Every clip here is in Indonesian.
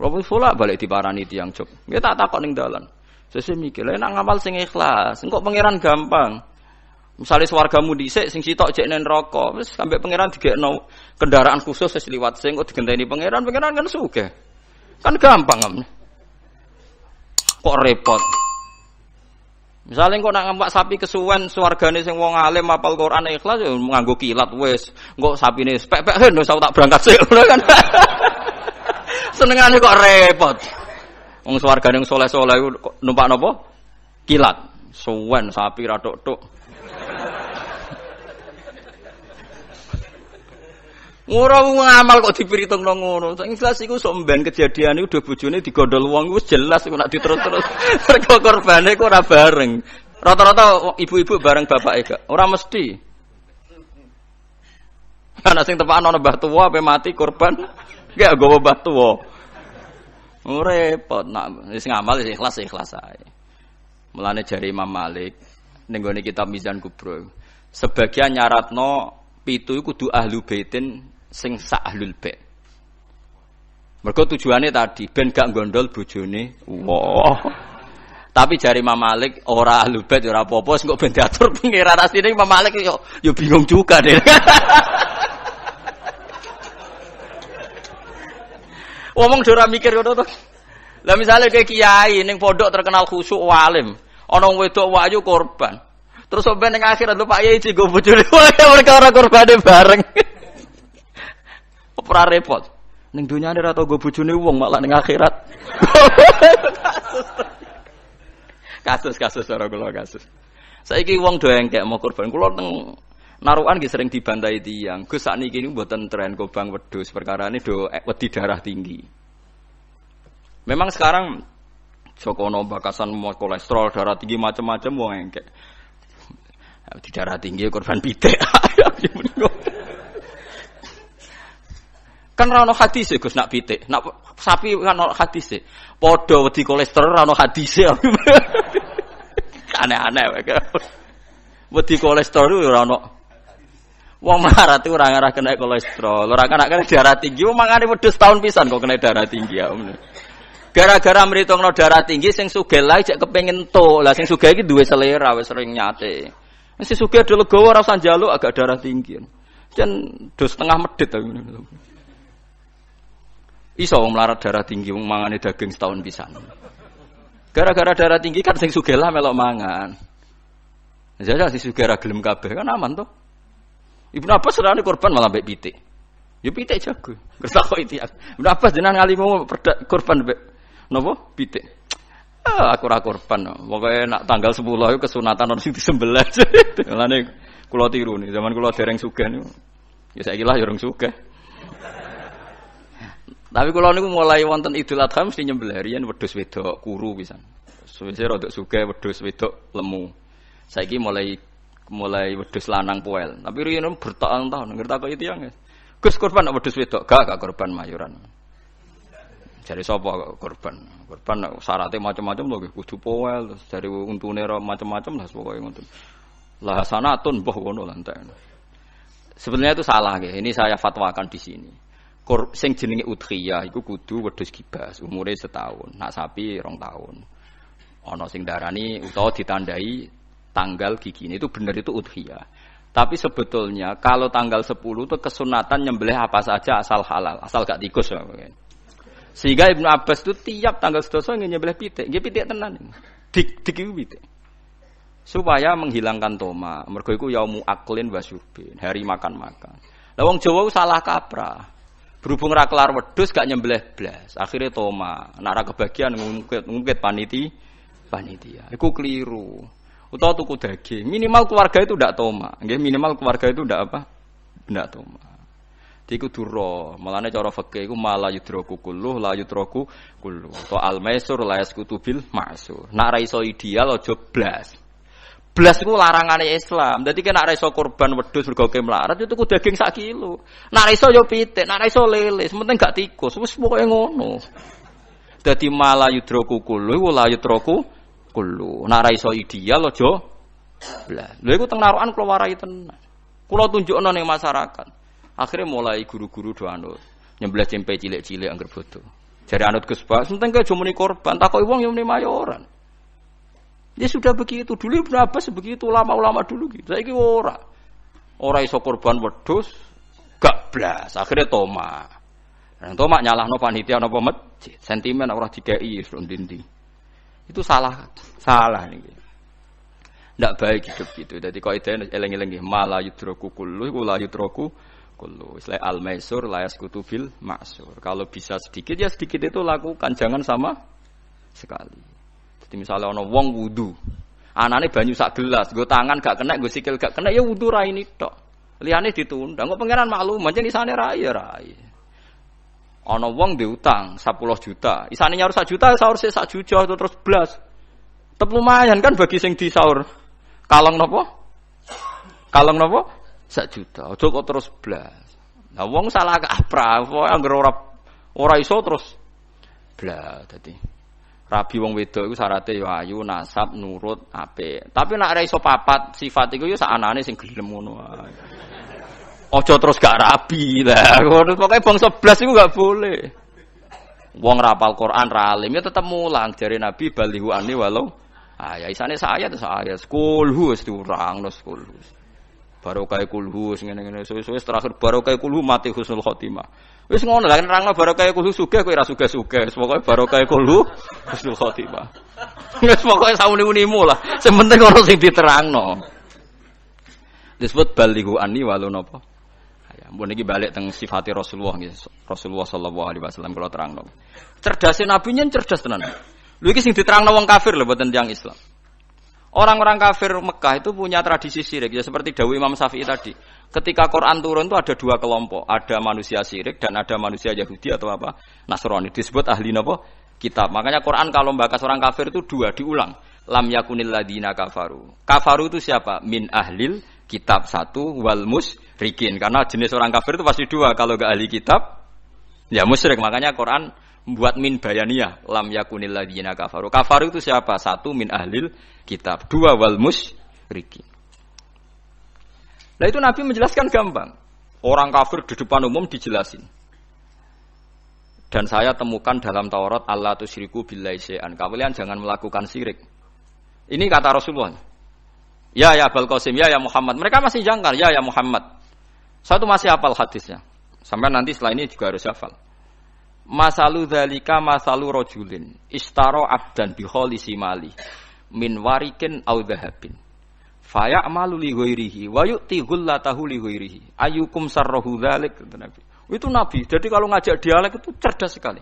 Kalau sholat balik diparani tiyang Jog. Nggih tak takok ning dalan. Sesuk mikir, lha nek ngamal sing ikhlas, engko pangeran gampang. Misale swargamu dhisik sing sitok jek ning neraka, wis sampe pangeran digekno kendaraan khusus wis liwat sing kok digenteni pangeran kan sugih. Kan gampang. Kok repot. Misale engko nak ngempak sapi kesuwen swargane sing wong alim hafal Quran ikhlas ya nganggo kilat wis. Engko sapine pek-pek hen wis tak berangkat sik ngono kan. Senengane kok repot. Wong swargane wong saleh-saleh iku numpak napa? Kilat. Suwen sapi ra tok-tok. Ora ngamal kok dipiritungno ngono. Sing jelas iku sok mben kejadian iku do bojone digondol wong wis jelas iku nek diterus-terus. Mergo korbane iku ora bareng. Rata-rata ibu-ibu bareng bapake gak. Ora mesti. Ana sing tepakan ana mbah tuwa ape mati korban. Gak gowo mbah tuwa. Repot nak wis ngamal wis ikhlas ae. Mulane jari Imam Malik ning gone kitab Mizan Kubra. Sebagian nyaratno 7 iku kudu ahlu baitin sing sak ahlul bait. Mergo tujuane tadi ben gak gondol bojone. Wah. Tapi jari Imam Malik ora ahlul bait ora apa-apa sing kok ben diatur pengiran asline Imam Malik yo bingung juga deh. Wong ora mikir ngono to. Lah misale kayak kiai ning pondok terkenal khusyuk alim, ana wedok wayu korban. Terus sampe ning akhirat lho Pak Yai digo bojone mereka ora korbane bareng. Ora repot. Ning dunyane ora tau go bojone wong malah ning akhirat. Kasus ora kula kasus. Saiki wong do engkek mau korban. Kula teng narukan nggih sering dibantai tiyang. Gus sakniki niku mboten tren kobang wedhus perkarane do wedi darah tinggi. Memang sekarang Jokono bakasan mau kolesterol darah tinggi macam-macam wong engkek. Di darah tinggi korban pitik. Kan ra ono hadis Gus nak pitik. Nak sapi kan ono hadis. Padha wedi kolesterol ra ono hadis. Aneh-aneh wae. Wedi kolesterol ora ono. Wong melarat itu ora ngarah kena kolesterol, ora kena darah tinggi, mangane wedhus tahun pisan kok kena darah tinggi ya. Gara-gara mritungno darah tinggi sing sugih lae cek kepengin entuk. Lah sing sugih iki duwe selera wis sering nyate. Sing sugih do legowo ora usah njaluk agak darah tinggi. Jan do setengah medhit ta. Iso wong melarat darah tinggi wong mangane daging setahun pisan. Gara-gara darah tinggi kan sing sugih lah melok mangan. Jajal sing sugih ra gelem kabeh kan aman to. Ibnu Abbas serane korban malah mbek pitik. Ya pitik jago. Kersa kok iki. Ibnu Abbas jenengan ngalimu korban mbek napa? Pitik. Aku ora korban. Pokoke nak tanggal 10 iku kesunatan ono sing disembelih. Mulane kula tiru nih. Zaman kula dereng sugih niku. Ya saiki lah ya urung sugih. Tapi kula niku mulai wonten Idul Adha mesti nyembelih riyen wedhus wedok kuru pisan. Suwe-suwe rada sugih wedhus wedok lemu. Saiki mulai wedhus lanang poel. Tapi riyen bertahun-tahun ngerti kok itu yang. Gus korban nek wedhus wedok gak korban mayuran. Jare sapa korban? Korban syaratnya macam-macam lho nggih kudu poel terus dari untune macam-macam lah pokoke ngoten. Lah sanatun mbah ngono lah entek. Sebenarnya itu salah nggih. Ini saya fatwakan di sini. Sing jenenge udhiyah iku kudu wedhus gibas, umure setahun. Nak sapi 2 tahun. Ana sing darani utawa ditandai tanggal gigine itu benar itu udhiyah. Tapi sebetulnya kalau tanggal 10 itu kesunatan nyembelih apa saja asal halal, asal gak tikus. Sehingga Ibnu Abbas itu tiap tanggal 11 ingin nyembelih pitik, nggih pitik tenan. Dik iku pitik. Supaya menghilangkan toma. Mergo iku yaumu aklin wa syurbin, hari makan-makan. Lah wong Jawa salah kaprah. Berhubung ra kelar wedhus gak nyembelih blas, akhire toma. Nek ra kebagian ngungkit panitia. Iku keliru. Utawa tuku daging, minimal keluarga itu ndak toma. Nggih, minimal keluarga itu ndak apa? Ndak toma. Iku duro, malane cara fikih iku mala yudraku kulluh la yudraku kulluh. To al-maisur la yasqutu bil ma'sur. Nek ra iso ideal aja blas. Blas iku larangane Islam. Dadi nek ra iso korban wedhus mergo melarat itu tuku daging 1 kilo. Nek ra iso yo pitik, nek ra iso lele, sementing gak tikus. Wis pokoke ngono. Dadi mala yudraku kulluh la yudraku kullu. Nek ra iso ideal aja blas. Lha iku teng narukan kula warai tenan. Kula tunjukno ning masyarakat. Akhirnya mulai guru-guru do anut nyembelih cempe cilik-cilik angger bodo. Jare anut Gus Bak, penting aja muni korban, takoki wong yo muni mayoran. Ya sudah begitu. Dulu Ibnu Abbas begitu, ulama-ulama dulu gitu. Saiki ora. Ora iso korban wedhus, gak blas. Akhirnya toma. Nang toma nyalahno panitia napa masjid. Sentimen ora dikeki ndindi. Itu salah. Salah niki. Ndak baik hidup gitu. Dadi kaidah eling-eling nggih, mala yudraku kullu iku la yudraku kullu. Istilah al-maisur la yasqutu bil ma'sur. Kalau bisa sedikit ya sedikit itu lakukan, jangan sama sekali. Jadi misalnya ono wong wudu, anane banyu sak gelas, nggo tangan gak kena, nggo sikil gak kena, ya wudu ra ini tok. Liyane ditunda. Kok pangeran maklum, pancen isane ra ya ra. Ono wong diutang 10 juta, isane nyaur 1 juta, sahur sik 1 juta terus blas. Tep lumayan kan bagi sing disaur. Kalong napa? Kalong napa? 1 juta. Aja kok terus blas. Nah wong salah kaprah, anggere ora iso terus blas dadi. Rabi wong wedok iku syaraté ya ayu, nasab, nurut, apik. Tapi nek ora iso papat sifat iku ya sakanane sing gelem ngono wae. Aja terus gak rabi lah. Pokoke bangsa blas iku gak boleh. Wong rapal Quran ra alim ya tetep mulang jare Nabi balihu ani walau ya isane saya terus saya kulhu wis diurang terus kulhu. Barokah kulhu ngene-ngene suwe-suwe terakhir barokah kulhu mati husnul khotimah. Wis ngono lah nerangno barokah kulhu sugih kowe ora sugih-sugih. Pokoke barokah kulhu husnul khotimah. Wis pokoke sauni-unimu lah. Sing penting ono sing diterangno. Disebut balighu anni walau napa. Ya, mbon iki balik teng sifate Rasulullah nggih. Rasulullah sallallahu alaihi wasallam kula terangno. Cerdase nabi nyen cerdas tenan. Lho iki sing diterangno wong kafir lho mboten tiyang Islam. Orang-orang kafir Mekah itu punya tradisi syirik ya seperti dawuh Imam Syafi'i tadi. Ketika Quran turun itu ada dua kelompok, ada manusia syirik dan ada manusia Yahudi atau apa Nasrani. Disebut ahli napa? Kitab. Makanya Quran kalau membahas orang kafir itu dua diulang. Lam yakunil ladina kafaru. Kafaru itu siapa? Min ahlil kitab satu wal musyrikin. Karena jenis orang kafir itu pasti dua. Kalau enggak ahli kitab ya musyrik. Makanya Quran buat min bayaniyah lam yakunil ladina kafaru. Kafaru itu siapa? Satu min ahlil kitab, dua wal musyrikin. Nah itu Nabi menjelaskan gampang. Orang kafir di depan umum dijelasin. Dan saya temukan dalam Taurat Allah tusyriku billahi syai'an. Kalian jangan melakukan syirik. Ini kata Rasulullah. Ya Abul Qasim, ya Muhammad. Mereka masih jangkar, ya Muhammad. Saya tuh masih hafal hadisnya. Sampai nanti setelah ini juga harus hafal. Masalu dzalika masalu rajulin istaro abdan bi khalisi mali min warikin aw dhahabin fayamalu li ghairihi wa yu'ti ghullatahu li ghairihi ayyukum sarrahu dzalik kata Nabi. Itu Nabi. Jadi kalau ngajak dialek itu cerdas sekali.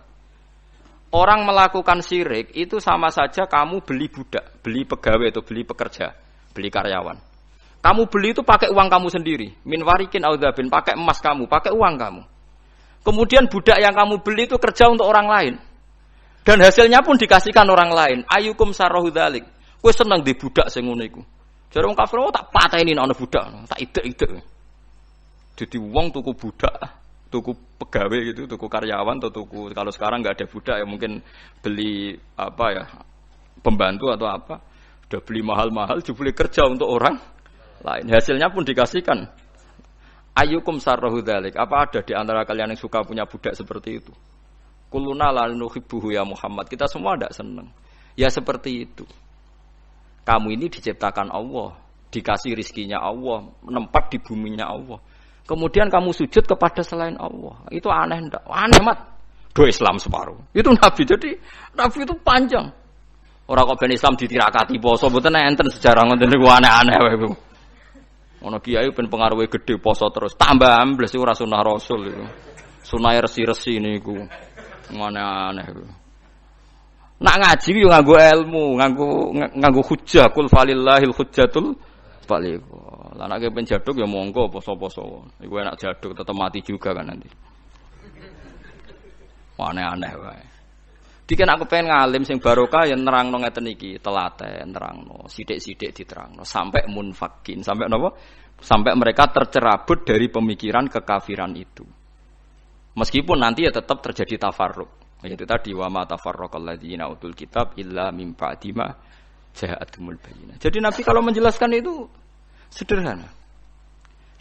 Orang melakukan syirik itu sama saja kamu beli budak, beli pegawai atau beli pekerja, beli karyawan. Kamu beli itu pakai uang kamu sendiri, min warikin aw dhahabin, pakai emas kamu, pakai uang kamu. Kemudian budak yang kamu beli itu kerja untuk orang lain. Dan hasilnya pun dikasihkan orang lain. Ayyukum sarrahu dzalik. Kowe seneng di budak sing ngono iku. Jare wong kafir tak pateni ana budak, tak idek-idek. Jadi wong tuku budak, tuku pegawai gitu, tuku karyawan atau tuku kalau sekarang enggak ada budak ya mungkin beli apa ya? Pembantu atau apa. Udah beli mahal-mahal dibeli kerja untuk orang lain. Hasilnya pun dikasihkan. Ayyukum sarrahu dzalik. Apa ada di antara kalian yang suka punya budak seperti itu? Kulluna la nuhibbuhu ya Muhammad. Kita semua tidak senang. Ya seperti itu. Kamu ini diciptakan Allah, dikasih rizkinya Allah, menempat di buminya Allah. Kemudian kamu sujud kepada selain Allah. Itu aneh enggak? Aneh mat. Do Islam separuh. Itu Nabi. Jadi Nabi itu panjang. Orang kok ben Islam ditirakati poso mboten enten sejarah ngoten niku aneh-aneh wae. Ono kiai ben pengaruhe gede poso terus tambah ambles ora sunah Rasul itu. Sunah resi-resi niku. Aneh-aneh iku. Nak ngaji yo nganggo ilmu, nganggo hujjah kul falillahil hujjatul baligh. Lah nek ben jaduk ya monggo poso-poso. Iku enak jaduk tetep mati juga kan nanti. Aneh-aneh wae. Dikene aku pengen ngalim sing barokah ya nerangno ngeten iki, telaten nerangno, sithik-sithik diterangno sampai munfakin, sampai napa? Sampai mereka tercerabut dari pemikiran kekafiran itu. Meskipun nanti ya tetap terjadi tafarruq. Yaitu tadi wa ma tafarraqal ladzina utul kitab illa mim ba'di ma ja'atumul bayyinah. Jadi Nabi kalau menjelaskan itu sederhana.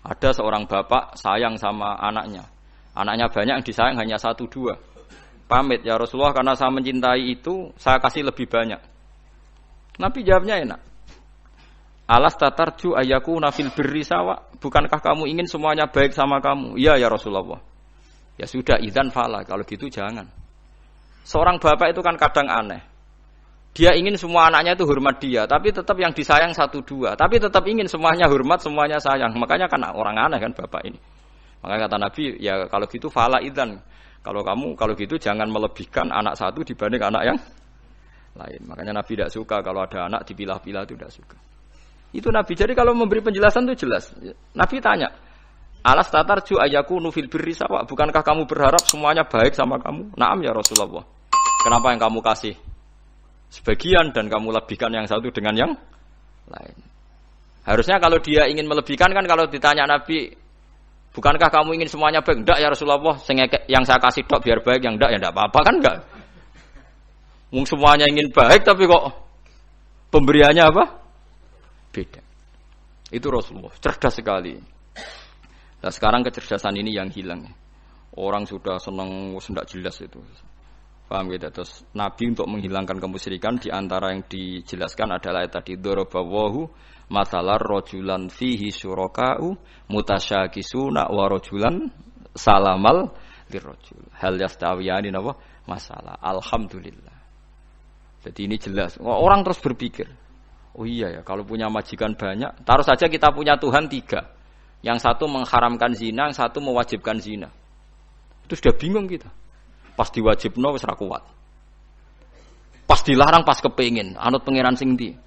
Ada seorang bapak sayang sama anaknya. Anaknya banyak yang disayang hanya 1 2. pamit ya Rasulullah karena saya mencintai itu, saya kasih lebih banyak. Nabi jawabnya enak. Alas tatarju ayakuna fil birri sawa. Bukankah kamu ingin semuanya baik sama kamu? Iya ya Rasulullah. Ya sudah, idzan fala. Kalau gitu jangan. Seorang bapak itu kan kadang aneh. Dia ingin semua anaknya itu hormat dia, tapi tetap yang disayang 1-2. Tapi tetap ingin semuanya hormat, semuanya sayang. Makanya kan orang aneh kan bapak ini. Makanya kata Nabi, ya kalau gitu fala idzan. Kalau gitu jangan melebihkan anak satu dibanding anak yang lain. Makanya Nabi tidak suka kalau ada anak dipilah-pilah, itu tidak suka. Itu Nabi. Jadi kalau memberi penjelasan itu jelas. Nabi tanya, alas tatarju ayakunu fil birri sawa. Bukankah kamu berharap semuanya baik sama kamu? Naam ya Rasulullah. Kenapa yang kamu kasih sebagian dan kamu lebihkan yang satu dengan yang lain? Harusnya kalau dia ingin melebihkan kan kalau ditanya Nabi, bukankah kamu ingin semuanya baik? Enggak ya Rasulullah. Yang saya kasih tok biar baik, yang enggak ya enggak apa-apa kan enggak. Semuanya ingin baik tapi kok pemberiannya apa? Beda. Itu Rasulullah, cerdas sekali. Nah sekarang kecerdasan ini yang hilang. Orang sudah senang, tidak jelas itu. Paham gitu? Terus Nabi untuk menghilangkan kemusyrikan di antara yang dijelaskan adalah tadi dorobawahu masalah rojulan fihi syuraka'u mutasyakisuna wa rojulan salamal lirrojul. Hal yastawiyani apa? Masalah. Alhamdulillah. Jadi ini jelas. Orang terus berpikir, oh iya ya, kalau punya majikan banyak, taruh saja kita punya Tuhan 3. Yang satu mengharamkan zina, yang satu mewajibkan zina. Itu sudah bingung kita. Pas diwajibno wis ra kuat. Pas dilarang pas kepengin, anut pangeran sing ndi.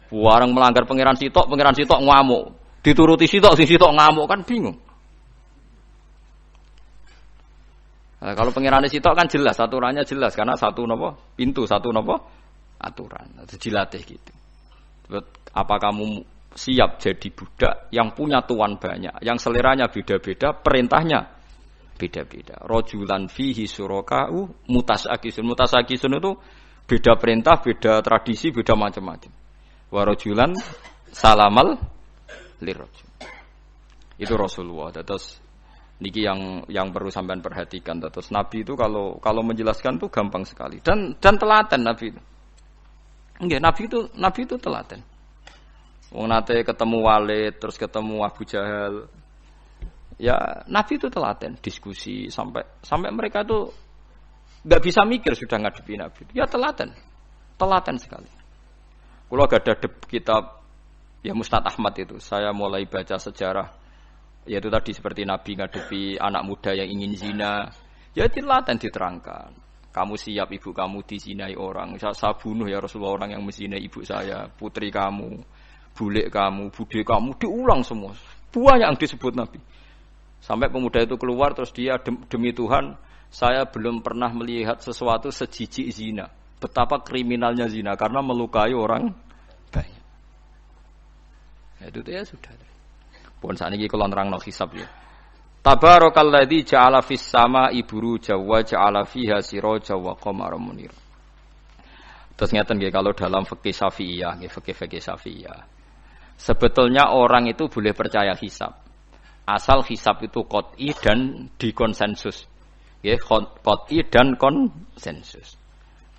Warang melanggar pangeran sitok ngamuk. Dituruti sitok, sing sitok ngamuk kan bingung. Nah, kalau pangerane sitok kan jelas, aturannya jelas karena satu napa? Pintu, satu napa? Aturan. Itu dilatih gitu. Apa kamu siap jadi budak yang punya tuan banyak, yang seleranya beda-beda, perintahnya beda-beda. Rojulan fihi syuraka'u mutasakisun. Mutasakisun itu beda perintah, beda tradisi, beda macam-macam. Wa rojulan salamal lirrojul. Itu Rasulullah. Terus niki yang perlu sampean perhatikan. Terus Nabi itu kalau menjelaskan tuh gampang sekali dan telaten Nabi itu. Enggak, Nabi itu telaten. Wong nate ketemu Walid, terus ketemu Abu Jahal. Ya, Nabi itu telaten, diskusi sampai mereka itu enggak bisa mikir sudah ngadepi Nabi. Ya telaten sekali. Kalau gak ada kitab ya Musnad Ahmad itu, saya mulai baca sejarah yaitu tadi seperti Nabi ngadepi anak muda yang ingin zina. Ya telaten diterangkan. Kamu siap ibu kamu dizinai orang. Saya bunuh ya Rasulullah orang yang menzinai ibu saya, putri kamu, bulik kamu, bude kamu, diulang semua. Banyak yang disebut Nabi. Sampai pemuda itu keluar terus dia demi Tuhan, saya belum pernah melihat sesuatu sejijik zina. Betapa kriminalnya zina karena melukai orang banyak. Ya, itu ya sudah. Pun saat ini kalau nerangno hisab ya. Tabarakalladzi ja'ala fis sama'i buruja wa ja'ala fiha siraja wa qamaran munir. Terus ngeten nggih kalau dalam fikih Syafi'iyah, nggih fikih Syafi'iyah. Sebetulnya orang itu boleh percaya hisab. Asal hisab itu qat'i dan dikonsensus. Nggih, qat'i dan konsensus.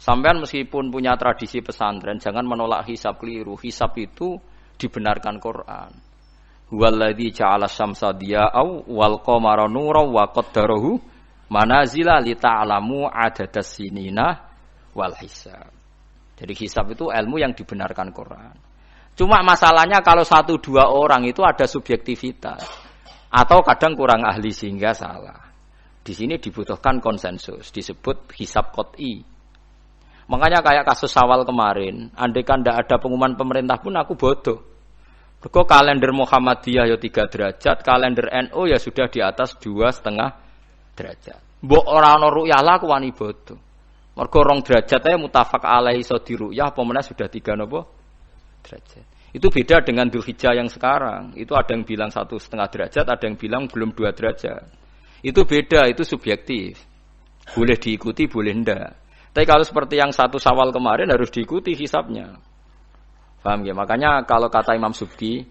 Sampean meskipun punya tradisi pesantren jangan menolak hisab keliru. Hisab itu dibenarkan Quran. Huwallazi ja'ala syamsa diya'au wal qamara nuran wa qaddarahu manazila li ta'lamu adadas sinina wal hisab. Jadi hisab itu ilmu yang dibenarkan Quran. Cuma masalahnya kalau 1-2 orang itu ada subjektivitas atau kadang kurang ahli sehingga salah. Di sini dibutuhkan konsensus, disebut hisab qat'i. Makanya kayak kasus Syawal kemarin, andai kan tidak ada pengumuman pemerintah pun aku bodoh. Mergo kalender Muhammadiyah ya 3 derajat, kalender NU ya sudah di atas 2,5 derajat. Mbok ora ana ru'yah lah aku wani bodoh. Mergo 2 derajat ae mutafaq alaihi iso diruyah apa meneh sudah 3 napa derajat. Itu beda dengan Dzulhijjah yang sekarang. Itu ada yang bilang 1,5 derajat, ada yang bilang belum 2 derajat. Itu beda, itu subjektif. Boleh diikuti, boleh ndak. Tapi kalau seperti yang 1 Syawal kemarin harus diikuti hisabnya. Paham ya? Makanya kalau kata Imam Subki,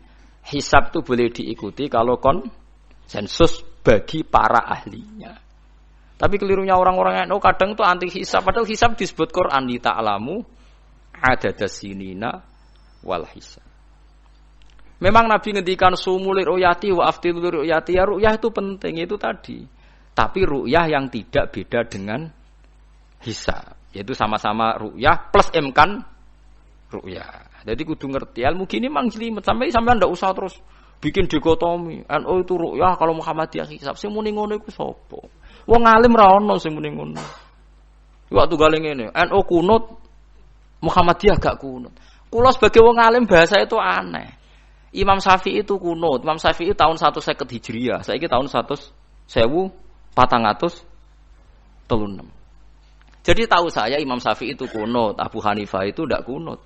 hisab itu boleh diikuti kalau konsensus bagi para ahlinya. Tapi kelirunya orang-orang NU kadang tuh anti hisab, padahal hisab disebut Quran li ta'lamu adadas sinina wal hisab. Memang Nabi ngendikan sumuli ru'yati wa aftilu ru'yati, ya ru'yah itu penting itu tadi. Tapi ru'yah yang tidak beda dengan hisab, yaitu sama-sama ru'yah plus imkan ru'yah. Jadi kudu ngerti ilmu gini mang jelimet sampai ndak usah terus bikin dikotomi. NU itu ru'yah kalau Muhammadiyah hisab. Sing muni ngono iku sapa? Wong alim ra ono sing muni ngono. Waktu gale ngene, NU kunut, Muhammadiyah gak kunut. Kula sebagai wong alim bahasa itu aneh. Imam Syafi'i itu kunut. Imam Syafi'i tahun 150 Hijriah. Saiki tahun 1436. Jadi tahu saya Imam Syafi'i itu kunut, Abu Hanifah itu ndak kunut.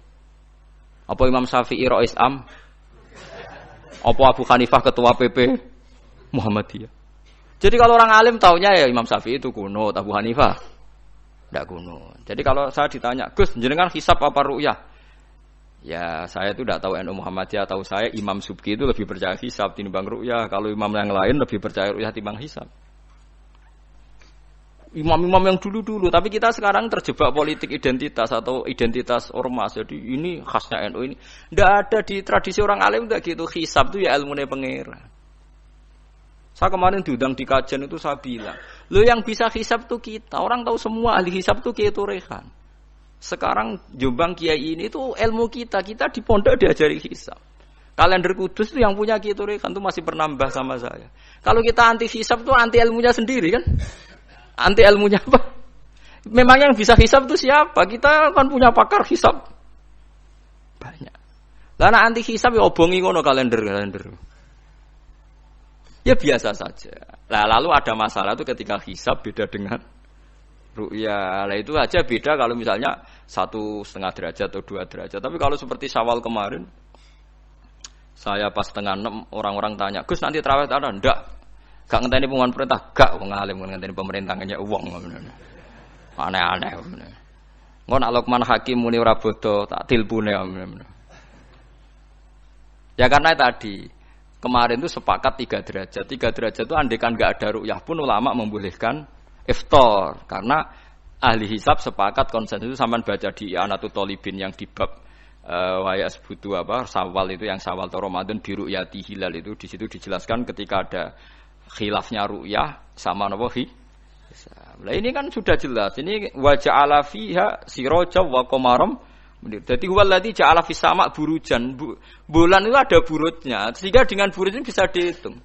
Apa Imam Syafi'i Rais Am? Apa Abu Hanifah ketua PP Muhammadiyah? Jadi kalau orang alim taunya ya Imam Syafi'i itu kunut, Abu Hanifah ndak kunut. Jadi kalau saya ditanya, Gus, jenengan hisab apa ru'yah? Ya saya itu tidak tahu NU Muhammadiyah, tahu saya Imam Subki itu lebih percaya hisab timbang ru'yah. Kalau imam yang lain lebih percaya ru'yah timbang hisab. Imam-imam yang dulu-dulu, tapi kita sekarang terjebak politik identitas atau identitas ormas. Jadi ini khasnya NU ini. Tidak ada di tradisi orang alim tidak gitu. Hisab itu ya ilmunya pangeran. Saya kemarin diundang di kajian itu saya bilang, lo yang bisa hisab itu kita. Orang tahu semua ahli hisab itu Kiai Turehan. Sekarang Jombang Kiai ini itu ilmu kita. Kita di pondok diajari hisab. Kalender Kudus itu yang punya Kiai Turehan itu masih pernambah sama saya. Kalau kita anti hisab itu anti ilmunya sendiri kan? Anti ilmunya apa? Memang yang bisa hisab itu siapa? Kita kan punya pakar hisab banyak. Lah nek anti hisab ya obongi ngono kalender. Ya biasa saja. Lah lalu ada masalah itu ketika hisab beda dengan ru'yah. Lah itu aja beda kalau misalnya 1,5 derajat atau 2 derajat. Tapi kalau seperti Syawal kemarin saya pas setengah 6 orang-orang tanya, "Gus nanti tarawih ada?" Enggak. Gak ngenteni pengumuman perintah, gak wong alim ngenteni pemerintah ngenyek wong. Aneh-aneh. Engko nak Luqman Hakim muni ora bodo tak tilpune. Ya karena tadi kemarin itu sepakat 3 derajat. 3 derajat itu andekan gak ada ru'yah pun ulama membolehkan iftar karena ahli hisab sepakat konsensus itu sampean baca di Anatut Thalibin yang di bab wayas butuh apa Syawal itu yang Syawal atau Ramadan di ru'yati hilal itu di situ dijelaskan ketika ada khilafnya ru'yah sama napa hisab. Lah ini kan sudah jelas. Ini wa ja'ala fiha siraja wa qamaram. Jadi waladzi ja'ala fis sama' burujan. Bulan itu ada burutnya. Sehingga dengan burut ini bisa dihitung.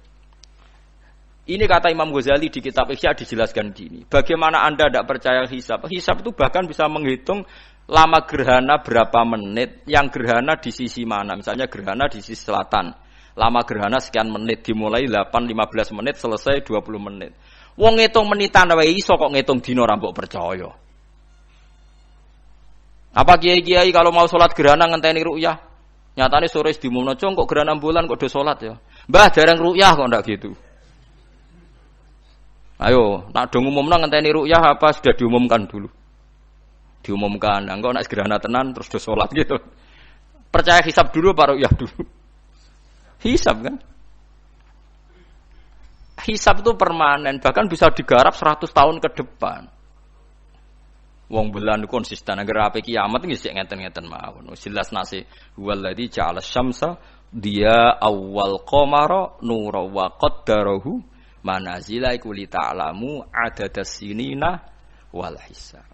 Ini kata Imam Ghazali di kitab Ihya dijelaskan gini. Bagaimana Anda tidak percaya hisab? Hisab itu bahkan bisa menghitung lama gerhana berapa menit, yang gerhana di sisi mana. Misalnya gerhana di sisi selatan. Lama gerhana sekian menit, dimulai 8-15 menit, selesai 20 menit. Wong ngitung menitan wae iso kok ngitung dina ora mbok percaya. Apa kiai-kiai kalau mau salat gerhana ngenteni ru'yah? Nyatane sore diumumno kok gerhana bulan kok do salat ya. Mbah jarang ru'yah kok ndak gitu. Ayo, nak do ngumumno ngenteni ru'yah apa sudah diumumkan dulu. Diumumkan, engko nek gerhana tenan terus do salat gitu. Percaya hisab dulu apa ru'yah dulu? Hisab kan? Hisab itu permanen, bahkan bisa digarap 100 tahun ke depan. Wong bulan konsisten agar ape kiamat nggih sik ngeten-ngeten mawon. Jelas nase waladzi ja'ala syamsa dia awal qamara nura wa qaddarahu manazila kulli ta'lamu adadas sinina wal hisab.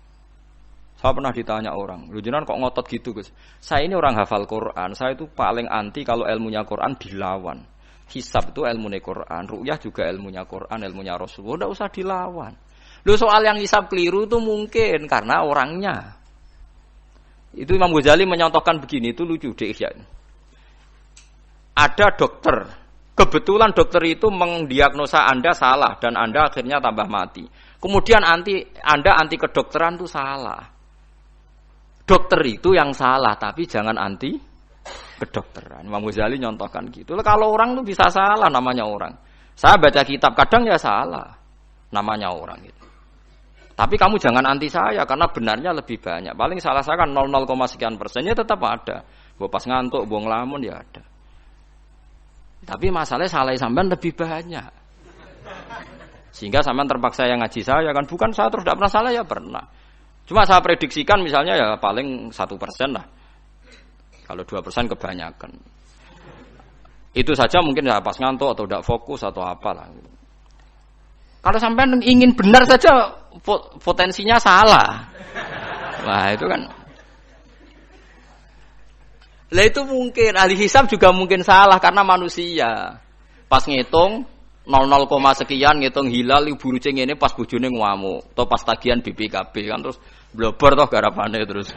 Saya pernah ditanya orang, lu jenengan kok ngotot gitu Gus? Saya ini orang hafal Quran, saya itu paling anti kalau ilmunya Quran dilawan. Hisab itu ilmunya Quran, ru'yah juga ilmunya Quran, ilmunya Rasulullah, tidak usah dilawan. Lu soal yang hisab keliru itu mungkin karena orangnya. Itu Imam Ghazali menyontohkan begini, itu lucu deh ya. Ada dokter, kebetulan dokter itu mendiagnosa Anda salah dan Anda akhirnya tambah mati. Kemudian Anda anti kedokteran itu salah. Dokter itu yang salah, tapi jangan anti kedokteran. Imam Ghazali nyontohkan gitu. Kalau orang itu bisa salah, namanya orang. Saya baca kitab, kadang ya salah, namanya orang gitu. Tapi kamu jangan anti saya, karena benarnya lebih banyak. Paling salah saya kan 0,0 sekian persennya tetap ada. Gua pas ngantuk, gua ngelamun ya ada. Tapi masalahnya salah sampean lebih banyak. Sehingga sampean terpaksa yang ngaji saya kan, bukan saya terus tidak pernah salah ya pernah. Cuma saya prediksikan misalnya ya paling 1% lah. Kalau 2% kebanyakan. Itu saja mungkin ya pas ngantuk atau tidak fokus atau apalah. Kalau sampean ingin benar saja potensinya salah. Nah itu kan. Lah itu mungkin ahli hisab juga mungkin salah karena manusia. Pas ngitung 00, sekian ngitung hilal ibu rucing ini pas bojone ngamuk atau pas tagihan BPKB kan terus blobor toh garapane terus.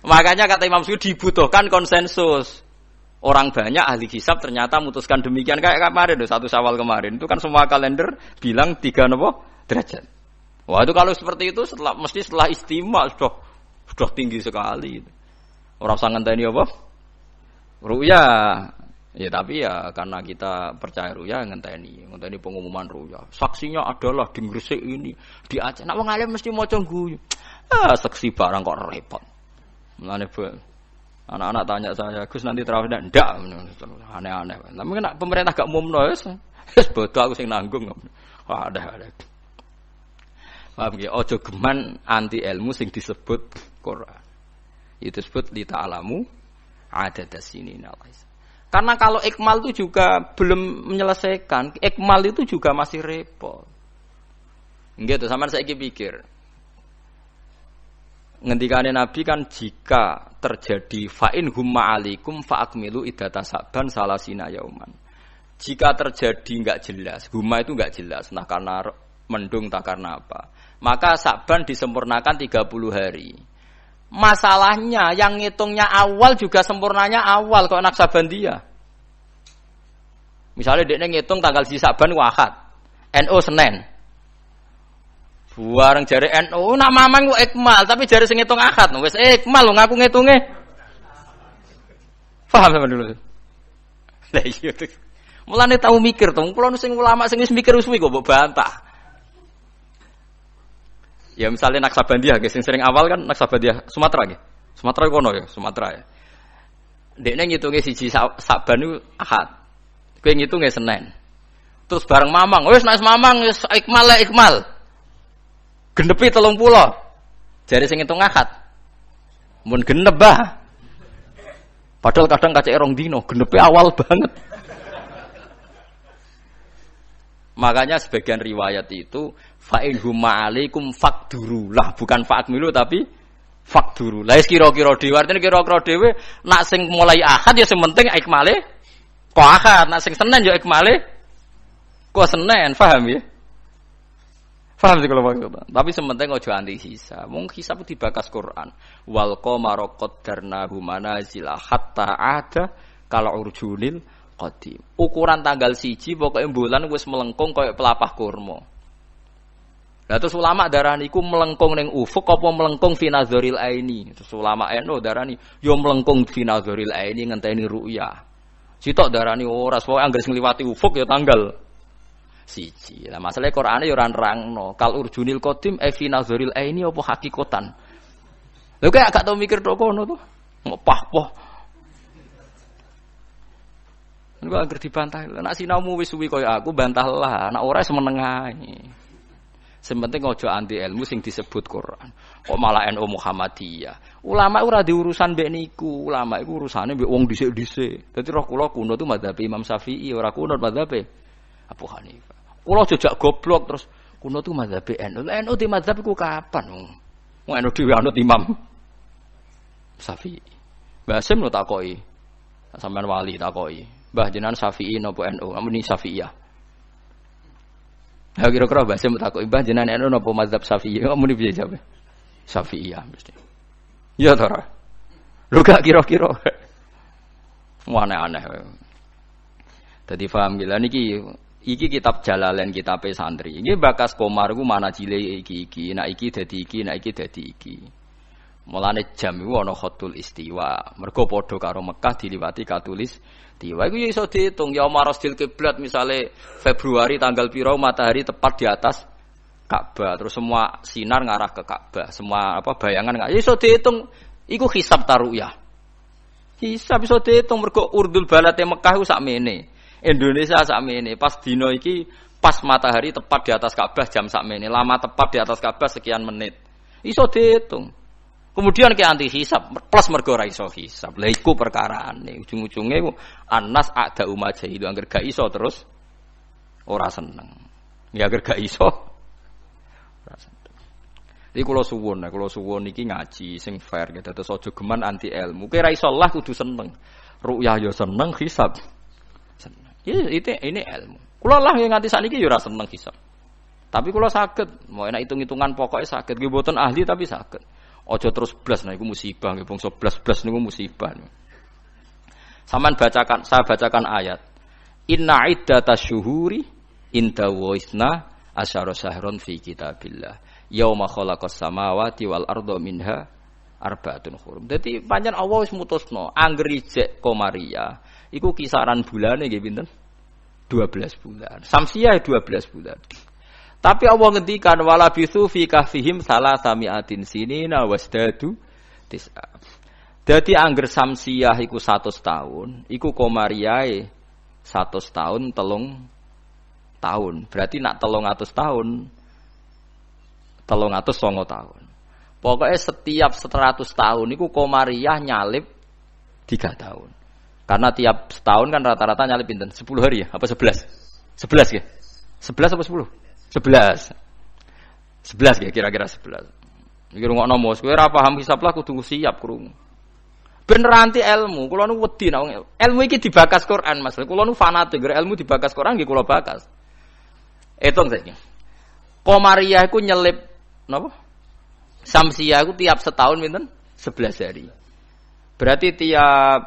Makanya kata Imam Suyuti dibutuhkan konsensus. Orang banyak ahli hisab ternyata memutuskan demikian kayak kemarin 1 Syawal kemarin itu kan semua kalender bilang 3 derajat. Wah itu kalau seperti itu mesti setelah istimewa sudah tinggi sekali. Orang usah ngenteni apa? Ruya. Ya tapi ya karena kita percaya ruya ngenteni pengumuman ruya. Saksinya adalah di Gresik ini, di Aceh. Nek wong alim mesti maca guyu. Saksi barang kok repot. Mulane anak-anak tanya saya, Gus nanti terawih ndak? Aneh-aneh. Tapi nek pemerintah gak umumno wis bodoh aku sing nanggung. Ada. Paham nggih? Aja geman anti ilmu sing disebut Quran. Itu disebut li ta'lamu adadas sinina. Karena kalau ikmal itu juga belum menyelesaikan, ikmal itu juga masih repot. Gitu, sampean saiki pikir. Ngendikane Nabi kan jika terjadi fa'in humma alikum fa'akmilu iddata Sa'ban salasina yauman. Jika terjadi enggak jelas, humma itu enggak jelas, nah karena mendung tak karena apa. Maka Sa'ban disempurnakan 30 hari. Masalahnya yang ngitungnya awal juga sempurnanya awal kok Naksabandia. Misalnya dia ngitung tanggal si Sa'ban Ahad, NU Senin. Buareng jare NU nak mamang kok ikmal, tapi jare sing ngitung Ahad wis ikmal ngaku ngitunge. Paham sampean dulu. Lah iya. Mulane tau mikir to, kula sing ulama sing wis mikir wis kok mbok bantah. Ya misalnya Naksabandia, sing sering awal kan Naksabandia Sumatera nggih. Sumatera kono ya, Sumatera ya. Dekne ngitunge siji Sa'ban niku Ahad. Kowe ngitunge Senin. Terus bareng mamang, wis nek mamang wis ikmal. Genepi 30. Jare sing ngitung Ahad. Mun genep bah. Padahal kadang kacek rong dino, genepi awal banget. Makanya sebagian riwayat itu fa'in huma alaikum fakduru lah, bukan fa'akmilu tapi fakduru. Lah kira-kira dhewe artine kira-kira dhewe nak sing mulai Ahad ya sing penting ikmale kok Ahad, nak sing Senin ya ikmale kok Senin, paham ya? Paham sih kalau maksud. Tapi sementing aja anti hisab. Wong hisab dibakas Quran. Wal qamara qaddarnahu manazila hatta ada kala urjunil qadim. Ukuran tanggal 1 pokoke bulan wis melengkung kaya pelapah kurma. Lah terus ulama darani iku melengkung ning ufuk apa melengkung fi nazaril aini. Terus ulama eno darani yo melengkung fi nazaril aini ngenteni ru'ya. Sitok darani ora pokoke anggere ngliwati ufuk ya tanggal 1. Lah masalahe Qur'ane ya ora nerangno. Kal urjunil qadim fi nazaril aini apa hakikatan. Lha kok gak tau mikir tok kono to. Ngopah-poh. Engko anggere dibantah. Nek sinaumu wis suwi kaya aku bantahlah. Nek ora semeneng ae. Sementing ojo anti ilmu sing disebut Quran. Kok malah NU Muhammadiyah. Ulama ora di urusan mbek niku. Ulama iku urusane mbek wong dhisik-dhisik. Dadi roh kula kuno tu madzhab Imam Syafi'i, ora kuno madzhab Abu Hanifah. Kula jejak goblok terus kuno tu madzhab NU. NU di madzhab iku kapan wong? Wong NU dhewe anut Imam Syafi'i. Mbah Sim lo takoki. Sampeyan wali takoki. Mbah jenengan Syafi'i napa NU? Amune Syafi'iyah. Ha kira-kira bahasa mutaku ibah jenengan NU napa mazhab Syafi'i? Kamu muni piye jawab? Syafi'iyah mesti. Ya ta ora? Lho gak kira-kira. Aneh-aneh. Dadi paham gila niki iki kitab Jalalain kitabe santri. Iki bakas Komar ku mana cile iki. Nek iki dadi iki, nek iki dadi iki. Mulane jam iku ana khatul istiwa. Mergo padha karo Mekah diliwati katulis tiwa iku ya iso diitung ya marasdil kiblat misale Februari tanggal piro matahari tepat di atas Ka'bah terus semua sinar ngarah ke Ka'bah semua apa bayangan ya iso diitung iku hisab taruyah hisab iso diitung mergo urdul balate Mekah iku sakmene Indonesia sakmene pas dina iki pas matahari tepat di atas Ka'bah jam sakmene, lama tepat di atas Ka'bah sekian menit. Iso dihitung. Kemudian ke anti hisab plus mergo ora iso hisab. Lha iku perkarane. Ujung-ujunge Anas ada umat itu angger gak iso terus ora seneng. Ya angger gak iso ora seneng. Iki kula suwun iki ngaji sing fair gitu. Terus aja geman anti ilmu. Kowe ra iso lah kudu seneng. Ru'yah ya seneng, hisab seneng. Ya ini ilmu. Kula lah yang nganti sakniki ya ora seneng hisab. Tapi kula saged, mau enak hitung-hitungan pokoknya saged. Nggih mboten ahli tapi saged. Ojo terus blas, nah itu musibah, nggih bangsa blas niku musibah. Saya bacakan ayat. Inna iddatash syuhuri inda waisna asyara syahron fi kitabillah. Yauma khalaqas samawati wal arda minha arba'atun hurum. Dadi pancen Allah wis mutusno, angger ijek Komariah iku kisaran bulane nggih pinten? 12 bulan. Samsiah 12 bulan. Tapi Allah ngendikan wala bisu fi kahfihim salasami'atin sinina wasdadu tis'a. Dadi angger samsiah iku 100 tahun, iku Komariae 100 tahun 3 tahun. Berarti nak 300 tahun 309 tahun. Pokoknya setiap 100 tahun iku Komariah nyalip 3 tahun. Karena tiap setahun kan rata-rata nyalip pinten? 10 hari ya? Apa 11? 11 ya? 11 apa 10? 11 ya kira-kira 11. Iki rungokno mos kowe ora paham hisab lah kudu siap krungu. Bener anti ilmu, kula nu wedi nek ilmu iki dibakas Quran Mas. Kula nu fanatik ilmu dibakas Quran nggih kula bakas. Etung saiki. Komariah iku nyelip napa? Samsiah iku tiap setahun pinten? 11 hari. Berarti tiap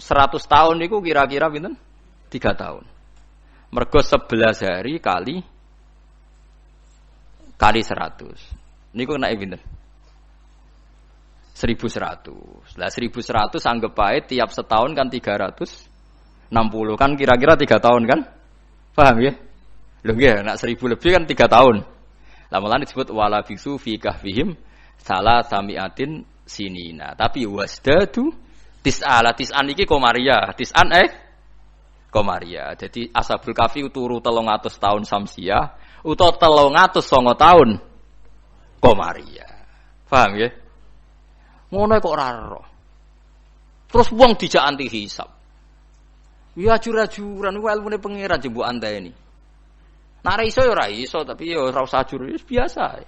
100 tahun niku kira-kira pinten? 3 tahun. Mergo 11 hari kali 100. Niku kena pinten? 1100. Lah 1100 anggap ae tiap setahun kan 360 kan kira-kira 3 tahun kan? Paham ya? Lho nggih, nek 1000 lebih kan 3 tahun. Lah malah disebut wala bisu fi kahfihim salasami'atin sinina. Tapi wasdadu tis'an iki Komariah. Tis'an Komariah. Jadi Ashabul Kahfi turu 300 tahun Samsiah utawa 309 tahun Komariah. Paham ya? Ngono kok ora ero. Terus wong dijak anti hisab. Ya ajur-ajuran ku ilmune pangeran jembuk anteni. Nek ora iso ya ora iso, tapi ya ora usah ajur, wis biasa ae.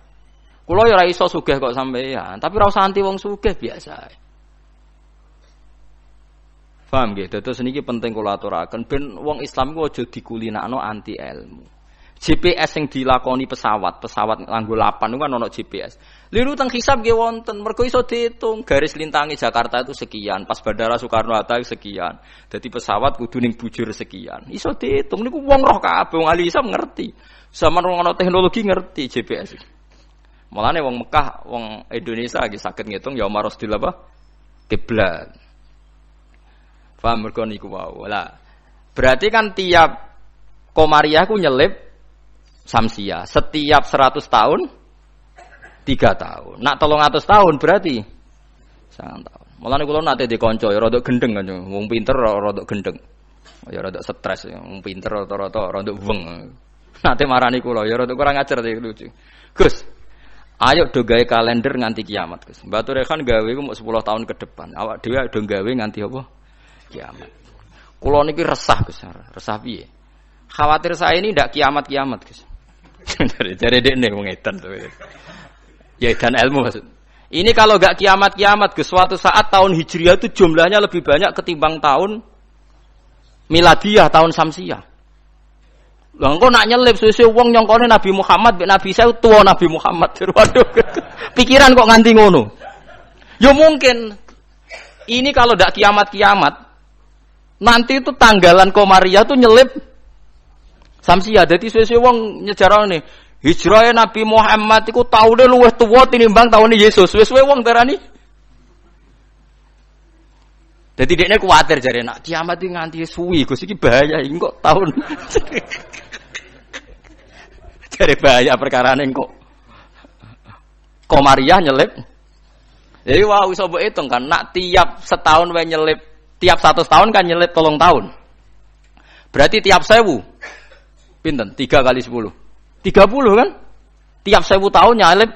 Kula ya ora iso sugih kok sampeyan, tapi ora usah anti wong sugih biasa ae. Paham nggih? Dados niki penting kula aturaken ben wong Islam ku aja dikulinakno anti ilmu. GPS yang dilakoni pesawat nganggo lapan itu kan ono GPS. Liru teng hisab nggih wonten, mergo iso diitung garis lintangi Jakarta itu sekian, pas Bandara Soekarno-Hatta sekian. Dadi pesawat kudu ning bujur sekian. Iso diitung niku wong roh kabeh, wong ahli hisab ngerti. Zaman wong ana teknologi ngerti GPS. Mulane wong Mekah, wong Indonesia lagi saged ngitung ya marosdil apa? Kiblat. Paham mergo niku wae. Lah, berarti kan tiap Komariah ku nyelip Samsiah setiap 100 tahun 3 tahun. Nak 300 tahun berarti 9 tahun. Mulane kula nate dikonco ya rada gendeng kan. Wong pinter rada gendeng. Ya rada stres, wong pinter rata-rata rada weng. Nate marani kula ya rada kurang ajar iki lucu. Gus, ayo do gawe kalender nganti kiamat, Gus. Mbatu Rekan gawe ku mung 10 tahun ke depan. Awak dhewe do gawe nganti apa? Kiamat. Kula niki resah, Gus. Resah piye? Khawatir saya ini ndak kiamat-kiamat, Gus. Dari dekne wong edan to. Ya edan ilmu maksud. Ini kalau enggak kiamat-kiamat ke suatu saat tahun Hijriah itu jumlahnya lebih banyak ketimbang tahun Miladiah, tahun Samsiah. Lah engko nak nyelip suwe-suwe wong nyongkone Nabi Muhammad, Nabi saya tua Nabi Muhammad. Waduh. Pikiran kok nganti ngono. Ya mungkin ini kalau enggak kiamat-kiamat nanti itu tanggalan Komariah tuh nyelip Samsiah. Dadi suwe-suwe wong nyejarane hijrahe Nabi Muhammad iku taune luwih tuwa tinimbang taune Yesus. Suwe-suwe wong darani. Dadi dekne kuwatir jare nak kiamat iki nganti suwi Gus iki bahaya iki kok taun. Jare bahaya perkarane kok Komariah nyelip. Jadi wah iso mbok hitung kan nak tiap setahun wae nyelip, tiap 100 tahun kan nyelip 3 tahun. Berarti tiap 1000 Pinten? 3 kali 10. 30 kan? Tiap 1000 tahun nyalip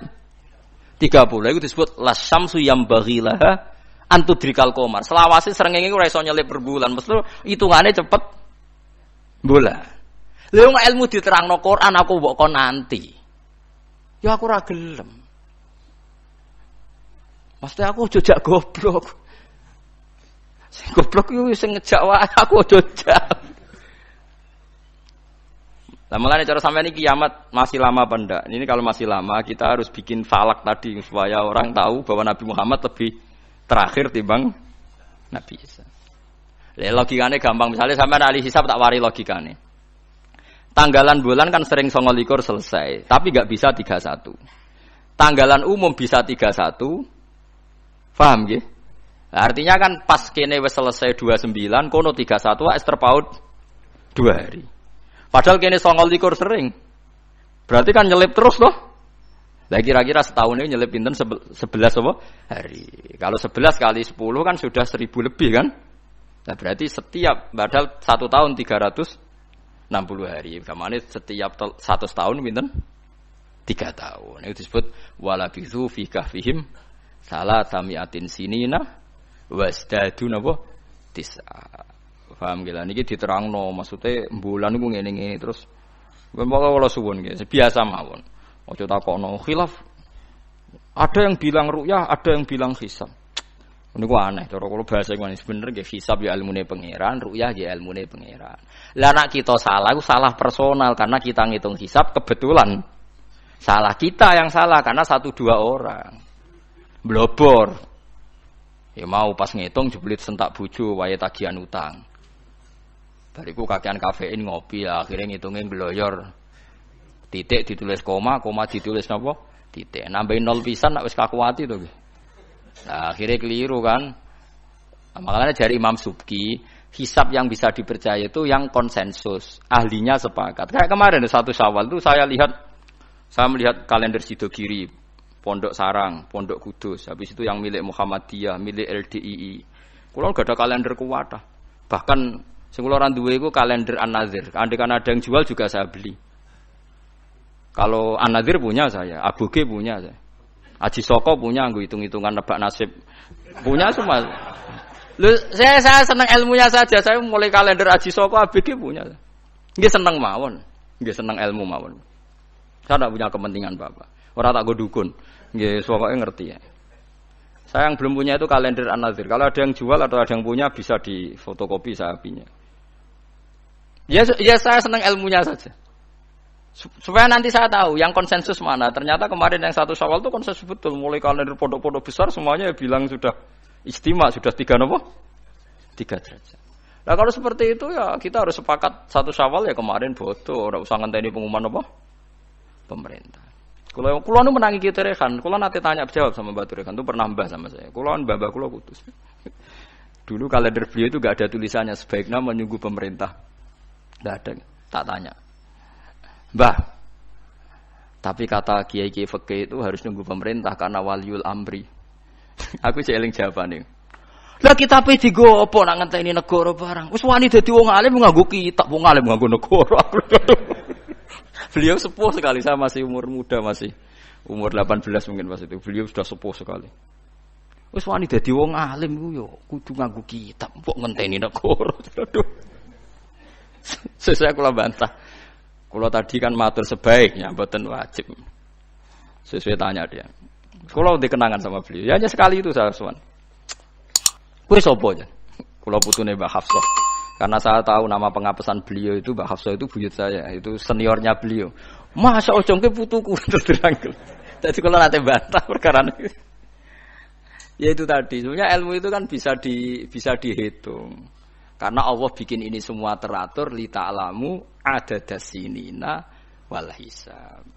30. Itu disebut lasyamsu yambaghi laha antudrikal qamar. Selawase srengenge ora iso nyelip per bulan. Mesti hitungane cepet bola. Lha wong ilmu diterangno Quran aku mbok kon nanti. Ya aku ora gelem. Mesti aku aja jak goblok. Sing goblok yo sing ngejak wae aku aja jak. Lah mulane cara sampeyan iki kiamat masih lama apa ndak? Ini kalau masih lama kita harus bikin falak tadi supaya orang tahu bahwa Nabi Muhammad lebih terakhir timbang Nabi Isa. Logikane gampang, misalnya sampean ahli hisab tak wari logikane. Tanggalan bulan kan sering 29 selesai, tapi enggak bisa 31. Tanggalan umum bisa 31. Paham nggih? Artinya kan pas kene wis selesai 29, kono 31 wis terpaut 2 hari. Padahal kene 29 sering. Berarti kan nyelip terus toh? Lah kira-kira setahun ini nyelip pinten 11 apa? Hari. Kalau 11 kali 10 kan sudah 1000 lebih kan? Nah berarti setiap padahal 1 tahun 360 hari. Kamane setiap 100 tahun pinten? 3 tahun. Itu disebut walabithu fi kahfihim salasamiatin sinina wasdadu napa? Tis'a. Paham gila niki diterangno maksude bulan niku ngene-ngene terus pokoke kula suwun nggih biasa mawon. Aja takokno khilaf. Ada yang bilang ru'yah, ada yang bilang hisab. Niku aneh cara kula bahasa ngene bener nggih hisab ya ilmune pangeran, ru'yah ya ilmune pangeran. Lah nek kita salah, itu salah personal karena kita ngitung hisab kebetulan. Salah kita yang salah karena 1-2 orang. Blobor. Ya mau pas ngitung jeblit sentak bojo wae tagihan utang. Bariku kakean kafein ngopi ya, akhirnya ngitungin gloyor. Titik ditulis koma, koma ditulis napa? Titik. Nambahin 0 pisan nek wis kakuati to nggih. Nah, akhirnya keliru kan. Makanya dari Imam Subki, hisab yang bisa dipercaya itu yang konsensus, ahlinya sepakat. Kayak kemarin 1 Syawal itu saya melihat kalender Sidogiri, Pondok Sarang, Pondok Kudus, habis itu yang milik Muhammadiyah, milik LDII. Kulo gak ada kalender kuwatah. Bahkan sing kula ora duwe iku kalender An-Nadzir. Andaikan ada yang jual juga saya beli. Kalau An-Nadzir punya saya, Aboge punya saya. Aji Soko punya, nggo hitung-hitungan nebak nasib. Punya semua. Lho, saya senang ilmunya saja. Saya mulai kalender Aji Soko, Aboge punya. Nggih seneng mawon. Nggih seneng ilmu mawon. Saya tidak punya kepentingan Bapak. Ora tak go dukun. Nggih pokoke ngerti ya. Saya yang belum punya itu kalender An-Nadzir. Kalau ada yang jual atau ada yang punya bisa difotokopi saya punya. Ya saya senang ilmunya saja. Supaya nanti saya tahu yang konsensus mana. Ternyata kemarin yang 1 Syawal itu konsensus betul. Mulai kalender pondok-pondok besar semuanya bilang sudah istimewa, sudah 3 derajat. Nah kalau seperti itu ya kita harus sepakat 1 Syawal ya kemarin bodoh. Ora usah ngenteni pengumuman apa? Pemerintah. Kulo nu menangi Ki Rehan. Kulo nanti tanya jawab sama Mbak Rehan itu pernah mbah sama saya. Kulo mbah kulo kutus. Dulu kalender beliau itu enggak ada tulisannya sebaiknya menunggu pemerintah. Enggak ada. Tak tanya. Mbah. Tapi kata kiai-kiai fikih itu harus nunggu pemerintah karena waliul amri. Aku eling jawabane. Lah kitabe digo apa nak ngenteni negara barang. Wis wani dadi wong alim nganggo kitab, wong alim nganggo negara. Beliau sepuh sekali, saya masih umur muda, masih umur 18 mungkin pas itu. Beliau sudah sepuh sekali. Wis wani dadi wong alim ku yo kudu nganggo kitab, mbok ngenteni negara. Aduh. Saya kula bantah. Kula tadi kan matur sebaiknya, mboten wajib. Sesuai tanya dia. Kula udah kenangan sama beliau. Ya hanya sekali itu saya suwan. Kowe sapa ya? Kula putune Mbak Hafsah. Karena saya tahu nama pengapesan beliau itu Mbak Hafsah itu buyut saya, itu seniornya beliau. Masa ojongke putuku terang. Jadi kalau nanti bantah perkara ini. Ya itu tadi, sebenarnya ilmu itu kan bisa dihitung. Karena Allah bikin ini semua teratur li ta'lamu adada sinina wal hisab.